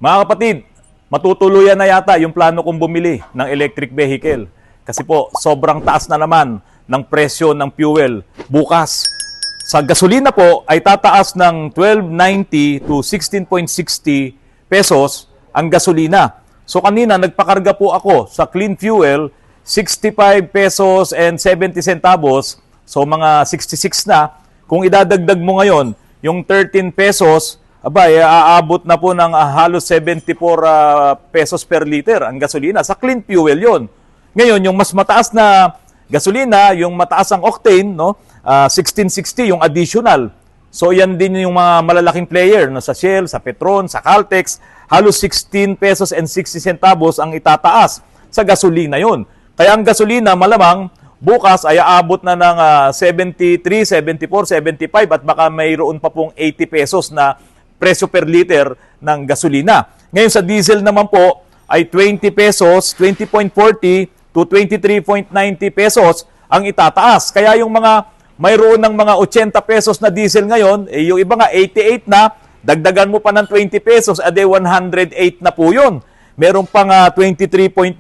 Mga kapatid, matutuluyan na yata yung plano kong bumili ng electric vehicle. Kasi po, sobrang taas na naman ng presyo ng fuel bukas. Sa gasolina po ay tataas ng 12.90 to 16.60 pesos ang gasolina. So kanina nagpakarga po ako sa clean fuel, 65 pesos and 70 centavos. So mga 66 na. Kung idadagdag mo ngayon, yung 13 pesos, aabot na po ng halos 74 pesos per liter ang gasolina. Sa clean fuel yon. Ngayon, yung mas mataas na gasolina, yung mataas ang octane, no? 1660 yung additional. So yan din yung mga malalaking player no? Sa Shell, sa Petron, sa Caltex, halos 16 pesos and 60 centavos ang itataas sa gasolina yon. Kaya ang gasolina malamang bukas ay aabot na ng 73, 74, 75 at baka mayroon pa pong 80 pesos na presyo per liter ng gasolina. Ngayon sa diesel naman po ay 20 pesos, 20.40 to 23.90 pesos ang itataas. Kaya yung mga mayroon ng mga 80 pesos na diesel ngayon, yung iba nga 88 na, dagdagan mo pa ng 20 pesos, 108 na po yun. Meron pang 23.90,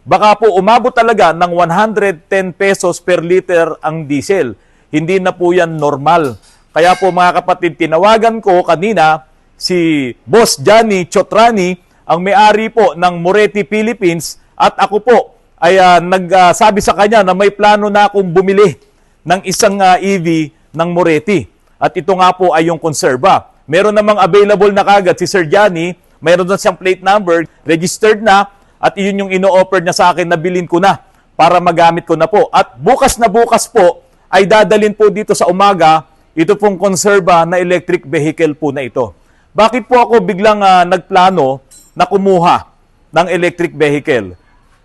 baka po umabot talaga ng 110 pesos per liter ang diesel. Hindi na po yan normal. Kaya po mga kapatid, tinawagan ko kanina si Boss Johnny Chotrani, ang may-ari po ng Moretti Philippines, at ako po ay nagsabi sa kanya na may plano na akong bumili ng isang EV ng Moretti. At ito nga po ay yung Conserva. Meron namang available na kagad si Sir Johnny, meron na siyang plate number, registered na, at iyon yung ino-offer niya sa akin na bilhin ko na para magamit ko na po. At bukas na bukas po ay dadalhin po dito sa umaga ito pong Conserva na electric vehicle po na ito. Bakit po ako biglang nagplano na kumuha ng electric vehicle?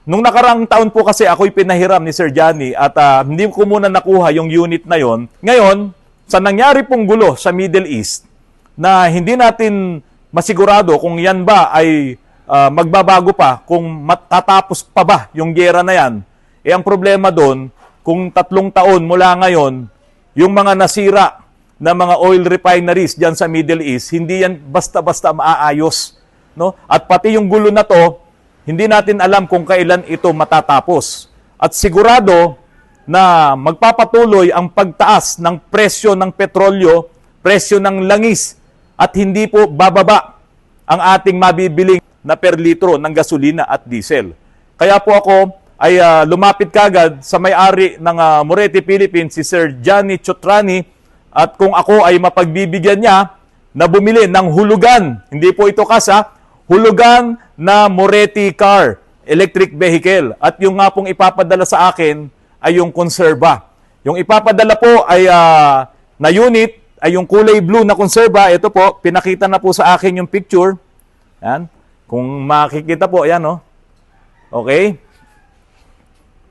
Nung nakarang taon po kasi ako'y pinahiram ni Sir Johnny at hindi ko muna nakuha yung unit na yon. Ngayon, sa nangyari pong gulo sa Middle East na hindi natin masigurado kung yan ba ay magbabago pa, kung matatapos pa ba yung giyera na yan, eh ang problema doon, kung 3 taon mula ngayon, yung mga nasira na mga oil refineries diyan sa Middle East, hindi yan basta-basta maaayos, no? At pati yung gulo na to, hindi natin alam kung kailan ito matatapos. At sigurado na magpapatuloy ang pagtaas ng presyo ng petrolyo, presyo ng langis, at hindi po bababa ang ating mabibiling na per litro ng gasolina at diesel. Kaya po ako ay lumapit kagad sa may-ari ng Moretti Philippines, si Sir Johnny Chotrani, at kung ako ay mapagbibigyan niya na bumili ng hulugan, hindi po ito kasa, hulugan na Moretti car, electric vehicle. At yung nga pong ipapadala sa akin ay yung Conserva. Yung ipapadala po ay na unit, ay yung kulay blue na Conserva. Ito po, pinakita na po sa akin yung picture. Yan. Kung makikita po, ayan o. Okay.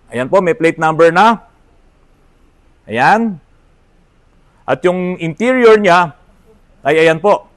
Ayan po, may plate number na. Ayan. At yung interior niya, ay ayan po.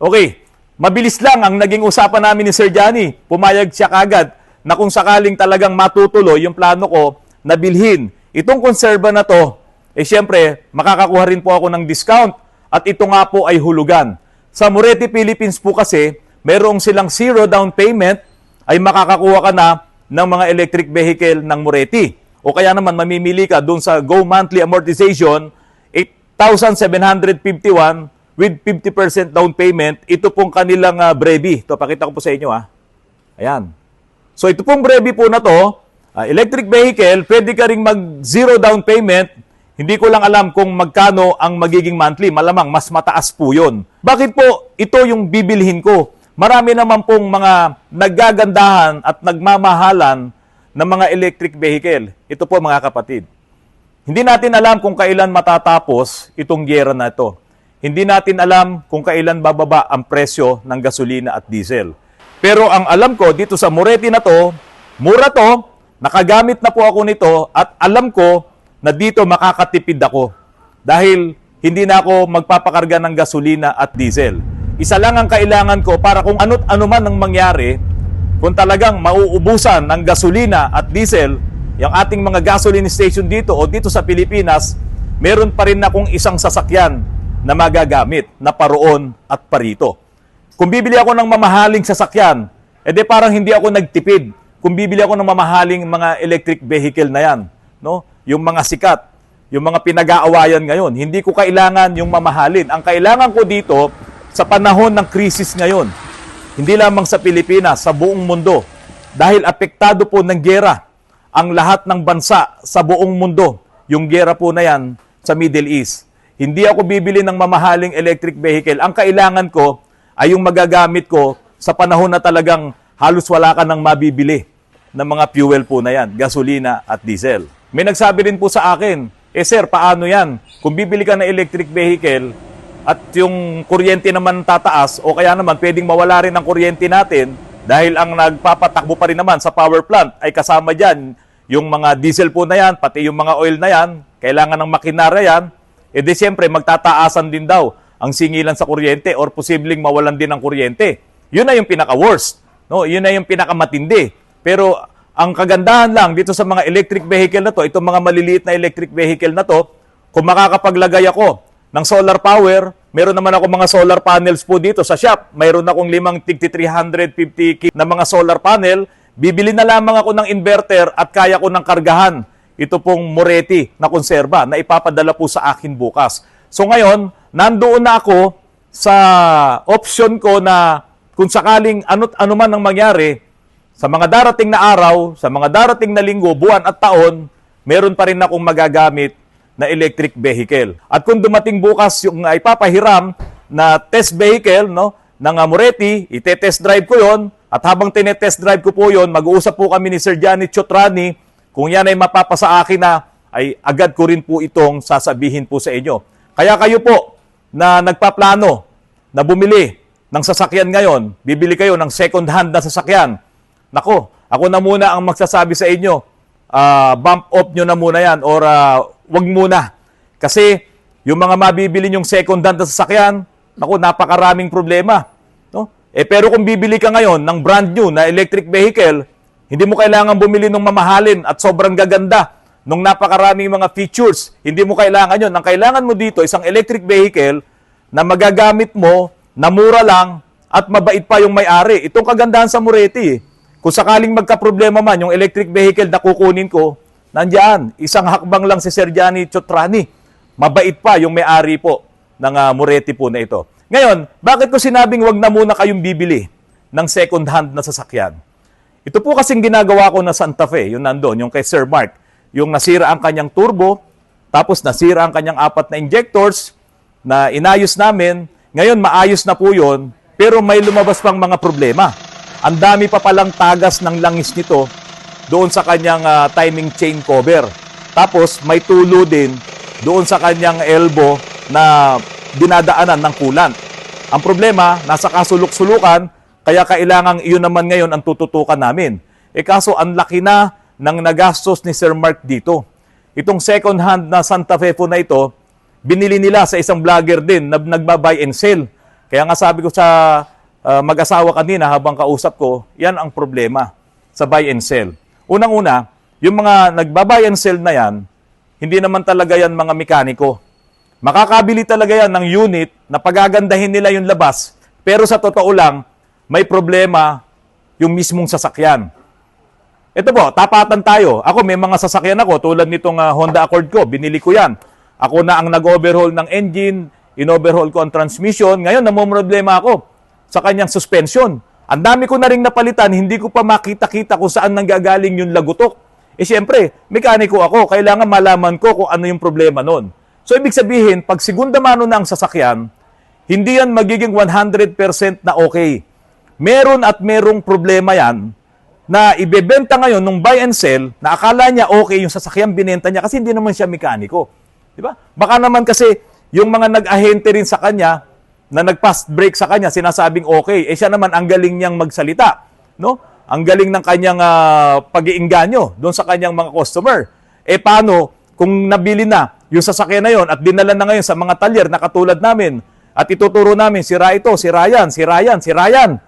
Okay. Mabilis lang ang naging usapan namin ni Sir Johnny. Pumayag siya kagad na kung sakaling talagang matutuloy yung plano ko na bilhin itong Conserva na to, eh syempre, makakakuha rin po ako ng discount. At ito nga po ay hulugan. Sa Moretti Philippines po kasi, merong silang 0 down payment, ay makakakuha ka na ng mga electric vehicle ng Moretti. O kaya naman mamimili ka doon sa Go Monthly Amortization, 8,751 with 50% down payment. Ito pong kanilang Brevi. Ito, pakita ko po sa inyo. Ayan. So ito pong Brevi po na to, electric vehicle, pwede ka ring mag-0 down payment. Hindi ko lang alam kung magkano ang magiging monthly. Malamang mas mataas po yun. Bakit po ito yung bibilhin ko? Marami naman pong mga naggagandahan at nagmamahalan ng mga electric vehicle. Ito po mga kapatid. Hindi natin alam kung kailan matatapos itong giyera na ito. Hindi natin alam kung kailan bababa ang presyo ng gasolina at diesel. Pero ang alam ko dito sa Moretti na to, mura to, nakagamit na po ako nito at alam ko na dito makakatipid ako. Dahil hindi na ako magpapakarga ng gasolina at diesel. Isa lang ang kailangan ko para kung ano't ano man ang mangyari, kung talagang mauubusan ng gasolina at diesel, yung ating mga gasoline station dito o dito sa Pilipinas, meron pa rin akong isang sasakyan na magagamit na paroon at parito. Kung bibili ako ng mamahaling sasakyan, edi parang hindi ako nagtipid. Kung bibili ako ng mamahaling mga electric vehicle na yan, no? Yung mga sikat, yung mga pinag-aawayan ngayon, hindi ko kailangan yung mamahalin. Ang kailangan ko dito, sa panahon ng krisis ngayon, hindi lamang sa Pilipinas, sa buong mundo, dahil apektado po ng giyera ang lahat ng bansa sa buong mundo. Yung giyera po na yan sa Middle East. Hindi ako bibili ng mamahaling electric vehicle. Ang kailangan ko ay yung magagamit ko sa panahon na talagang halos wala ka nang mabibili ng mga fuel po na yan, gasolina at diesel. May nagsabi rin po sa akin, sir, paano yan? Kung bibili ka ng electric vehicle at yung kuryente naman tataas o kaya naman pwedeng mawala rin ang kuryente natin dahil ang nagpapatakbo pa rin naman sa power plant ay kasama dyan yung mga diesel po na yan, pati yung mga oil na yan, kailangan ng makinarya yan, di siyempre magtataasan din daw ang singilan sa kuryente or posibleng mawalan din ng kuryente. Yun na yung pinaka-worst. No? Yun na yung pinakamatindi. Pero ang kagandahan lang dito sa mga electric vehicle na to, itong mga maliliit na electric vehicle na to, kung makakapaglagay ako ng solar power, meron naman ako mga solar panels po dito sa shop. Mayroon akong 5 350 na mga solar panel. Bibili na lamang ako ng inverter at kaya ko ng kargahan ito pong Moretti na konserba na ipapadala po sa akin bukas. So ngayon, nandoon na ako sa option ko na kung sakaling ano man ang mangyari, sa mga darating na araw, sa mga darating na linggo, buwan at taon, meron pa rin akong magagamit na electric vehicle. At kung dumating bukas yung ipapahiram na test vehicle, no, ng Moretti, ite-test drive ko yon. At habang tinetest drive ko po yon, mag-uusap po kami ni Sir Johnny Chotrani. Kung yan ay mapapasa akin na, ay agad ko rin po itong sasabihin po sa inyo. Kaya kayo po na nagpaplano na bumili ng sasakyan ngayon, bibili kayo ng second hand na sasakyan. Nako, ako na muna ang magsasabi sa inyo, bump off nyo na muna yan or wag muna. Kasi yung mga mabibili nyong second hand na sasakyan, nako, napakaraming problema. No? Pero kung bibili ka ngayon ng brand new na electric vehicle, hindi mo kailangan bumili ng mamahalin at sobrang gaganda nung napakaraming mga features. Hindi mo kailangan yon. Ang kailangan mo dito, isang electric vehicle na magagamit mo, na mura lang, at mabait pa yung may-ari. Itong kagandahan sa Moretti. Kung sakaling magka-problema man, yung electric vehicle na kukunin ko, nandyan, isang hakbang lang si Sir Johnny Chotrani. Mabait pa yung may-ari po ng Moretti po na ito. Ngayon, bakit ko sinabing wag na muna kayong bibili ng second hand na sasakyan? Ito po kasing ginagawa ko na Santa Fe, yung nandun, yung kay Sir Mark, yung nasira ang kanyang turbo, tapos nasira ang kanyang 4 na injectors, na inayos namin. Ngayon, maayos na po yun, pero may lumabas pang mga problema. Ang dami pa palang tagas ng langis nito doon sa kanyang timing chain cover. Tapos, may tulo din doon sa kanyang elbow na dinadaanan ng coolant. Ang problema, nasa kasuluk-sulukan, kaya kailangang iyon naman ngayon ang tututukan namin. Kaso ang laki na ng nagastos ni Sir Mark dito. Itong second hand na Santa Fe po na ito, binili nila sa isang vlogger din na nagba-buy and sell. Kaya nga sabi ko sa mag-asawa kanina habang kausap ko, yan ang problema sa buy and sell. Unang-una, yung mga nagba-buy and sell na yan, hindi naman talaga yan mga mekaniko. Makakabili talaga yan ng unit na pagagandahin nila yung labas, pero sa totoo lang, may problema yung mismong sasakyan. Ito po, tapatan tayo. Ako, may mga sasakyan ako, tulad nitong Honda Accord ko, binili ko yan. Ako na ang nag-overhaul ng engine, in-overhaul ko ang transmission. Ngayon, namumroblema ako sa kanyang suspension. Ang dami ko na rin napalitan, hindi ko pa makita-kita kung saan nanggagaling yung lagutok. Siyempre, mekaniko ako, kailangan malaman ko kung ano yung problema nun. So, ibig sabihin, pag segunda mano na ang sasakyan, hindi yan magiging 100% na okay. Meron at merong problema yan na ibebenta ngayon nung buy and sell na akala niya okay yung sasakyan binenta niya kasi hindi naman siya mekaniko. Di ba? Baka naman kasi yung mga nag-ahente rin sa kanya na nag-fast break sa kanya sinasabing okay. Siya naman ang galing niyang magsalita. No? Ang galing ng kanyang pag-iinganyo doon sa kanyang mga customer. Paano kung nabili na yung sasakyan na yon at dinala na ngayon sa mga talyer na katulad namin at ituturo namin sira ito, sira yan, sira yan, sira yan.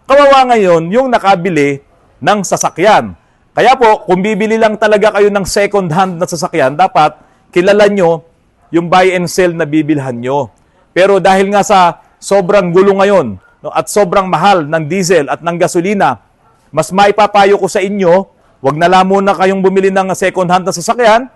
Kawawa ngayon yung nakabili ng sasakyan. Kaya po, kung bibili lang talaga kayo ng second hand na sasakyan, dapat kilala nyo yung buy and sell na bibilhan nyo. Pero dahil nga sa sobrang gulo ngayon no, at sobrang mahal ng diesel at ng gasolina, mas maipapayo ko sa inyo, wag na lang muna kayong bumili ng second hand na sasakyan,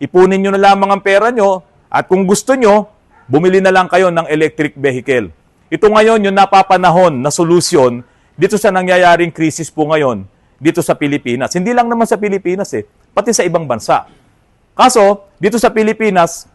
ipunin nyo na lamang ang pera nyo, at kung gusto nyo, bumili na lang kayo ng electric vehicle. Ito ngayon yung napapanahon na solusyon dito sa nangyayaring krisis po ngayon dito sa Pilipinas. Hindi lang naman sa Pilipinas pati sa ibang bansa. Kaso, dito sa Pilipinas,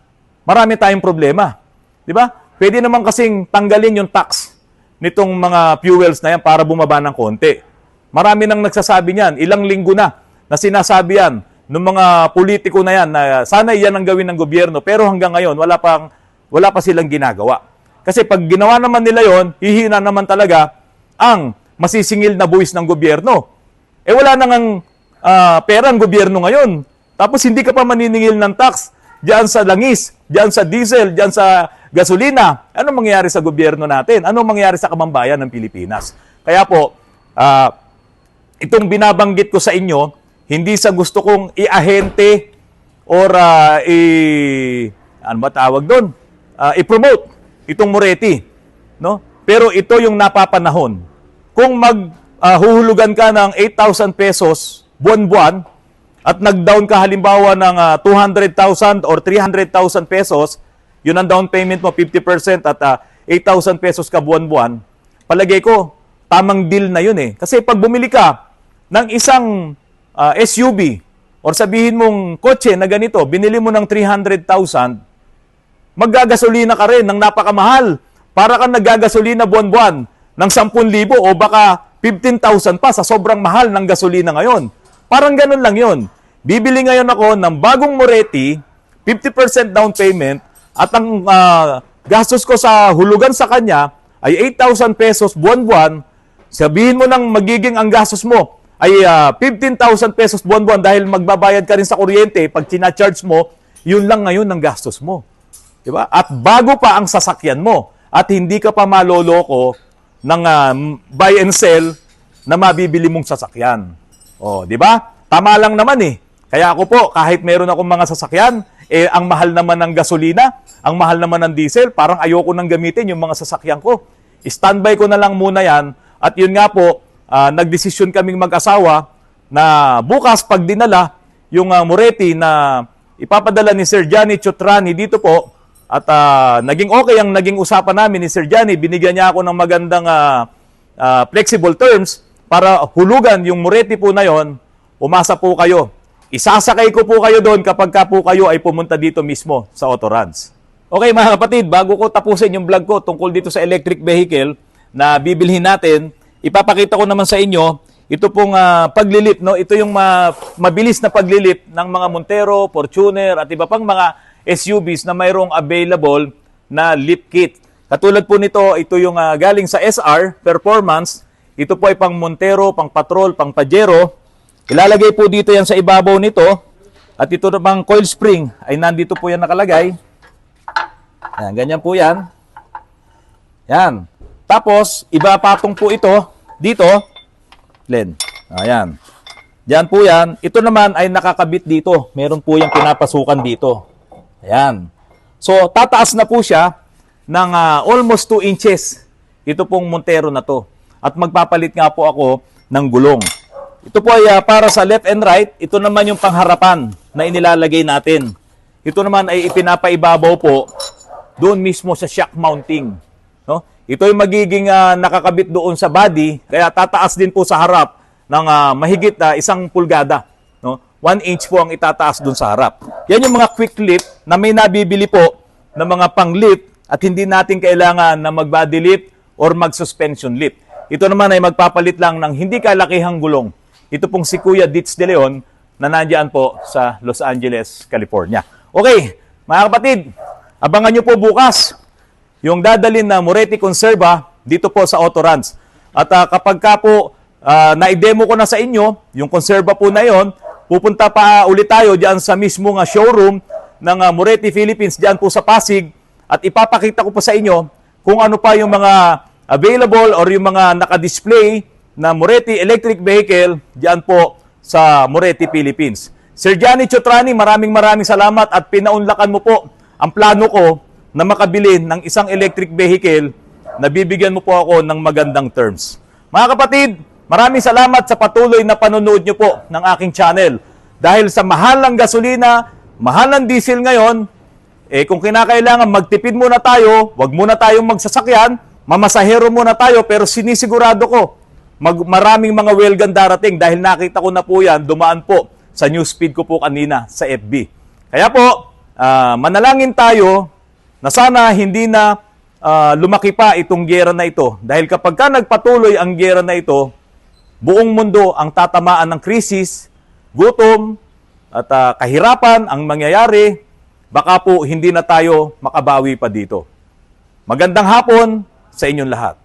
marami tayong problema. Di ba? Pwede naman kasing tanggalin yung tax nitong mga fuels na yan para bumaba ng konti. Marami nang nagsasabi niyan. Ilang linggo na sinasabi yan ng mga politiko na yan na sana yan ang gawin ng gobyerno pero hanggang ngayon wala pa silang ginagawa. Kasi pag ginawa naman nila yon, hihina naman talaga ang masisingil na buwis ng gobyerno. Wala nang pera ang gobyerno ngayon. Tapos hindi ka pa maniningil ng tax diyan sa langis, diyan sa diesel, diyan sa gasolina. Ano mangyayari sa gobyerno natin? Ano mangyayari sa kamambayan ng Pilipinas? Kaya po, itong binabanggit ko sa inyo, hindi sa gusto kong iahente or ano ba tawag doon? I-promote itong Moretti, no? Pero ito yung napapanahon. Kung maghuhulugan ka ng 8,000 pesos buwan-buwan at nag-down ka halimbawa ng 200,000 or 300,000 pesos, yun ang down payment mo 50% at 8,000 pesos ka buwan-buwan, palagay ko, tamang deal na yun Kasi pag bumili ka ng isang SUV or sabihin mong kotse na ganito, binili mo ng 300,000, maggagasolina ka rin ng napakamahal. Para kang naggagasolina buwan-buwan ng 10,000 o baka 15,000 pa sa sobrang mahal ng gasolina ngayon. Parang ganun lang yun. Bibili ngayon ako ng bagong Moretti, 50% down payment, at ang gastos ko sa hulugan sa kanya ay 8,000 pesos buwan-buwan. Sabihin mo nang magiging ang gastos mo ay 15,000 pesos buwan-buwan dahil magbabayad ka rin sa kuryente. Pag tina-charge mo, yun lang ngayon ang gastos mo. Diba? At bago pa ang sasakyan mo. At hindi ka pa maloloko ng buy and sell na mabibili mong sasakyan. O, di ba? Tama lang naman Kaya ako po, kahit meron akong mga sasakyan, ang mahal naman ng gasolina, ang mahal naman ng diesel, parang ayoko nang gamitin yung mga sasakyan ko. Standby ko na lang muna yan. At yun nga po, nagdesisyon kaming mag-asawa na bukas pag dinala yung Moretti na ipapadala ni Sir Johnny Chutrani dito po, at naging okay ang naging usapan namin ni Sir Johnny. Binigyan niya ako ng magandang flexible terms para hulugan yung Moretti po na yon. Umasa po kayo. Isasakay ko po kayo doon kapag ka po kayo ay pumunta dito mismo sa Autoruns. Okay mga kapatid, bago ko tapusin yung vlog ko tungkol dito sa electric vehicle na bibilhin natin, ipapakita ko naman sa inyo ito pong paglilip. No? Ito yung mabilis na paglilip ng mga Montero, Fortuner at iba pang mga SUVs na mayroong available na lip kit. Katulad po nito, ito yung galing sa SR Performance. Ito po ay pang Montero, pang Patrol, pang Pajero. Ilalagay po dito yan sa ibabaw nito. At ito namang coil spring ay nandito po yan nakalagay. Yan, ganyan po yan. Yan. Tapos, ibapatong po ito dito. Len. Ayan. Diyan po yan. Ito naman ay nakakabit dito. Meron po yung pinapasukan dito. Ayan. So, tataas na po siya ng almost 2 inches. Ito pong Montero na to. At magpapalit nga po ako ng gulong. Ito po ay para sa left and right. Ito naman yung pangharapan na inilalagay natin. Ito naman ay ipinapaibabaw po doon mismo sa shock mounting. No? Ito ay magiging nakakabit doon sa body. Kaya tataas din po sa harap ng mahigit 1 pulgada. No? 1 inch po ang itataas doon sa harap. Yan yung mga quick lift na may nabibili po ng mga pang-lift at hindi natin kailangan na mag-body lift or mag-suspension lift. Ito naman ay magpapalit lang ng hindi kalakihang gulong. Ito pong si Kuya Ditz de Leon na nandiyan po sa Los Angeles, California. Okay, mga kapatid, abangan nyo po bukas yung dadalhin na Moretti Conserva dito po sa Autoruns. At kapag ka po na-demo ko na sa inyo, yung Conserva po na yon, pupunta pa ulit tayo diyan sa mismo showroom ng Moretti Philippines diyan po sa Pasig at ipapakita ko po sa inyo kung ano pa yung mga available or yung mga naka-display na Moretti electric vehicle diyan po sa Moretti Philippines. Sir Johnny Chutrani, maraming salamat at pinaunlakan mo po ang plano ko na makabili ng isang electric vehicle nabibigyan mo po ako ng magandang terms. Mga kapatid, maraming salamat sa patuloy na panonood nyo po ng aking channel. Dahil sa mahal ng gasolina, mahal ng diesel ngayon, kung kinakailangan magtipid muna tayo, wag muna tayong magsasakyan, mamasahero muna tayo, pero sinisigurado ko, maraming mga wellgun darating dahil nakita ko na po yan, dumaan po sa newsfeed ko po kanina sa FB. Kaya po, manalangin tayo na sana hindi na lumaki pa itong giyera na ito. Dahil kapag ka nagpatuloy ang giyera na ito, buong mundo ang tatamaan ng krisis, gutom, at kahirapan ang mangyayari, baka po hindi na tayo makabawi pa dito. Magandang hapon sa inyong lahat.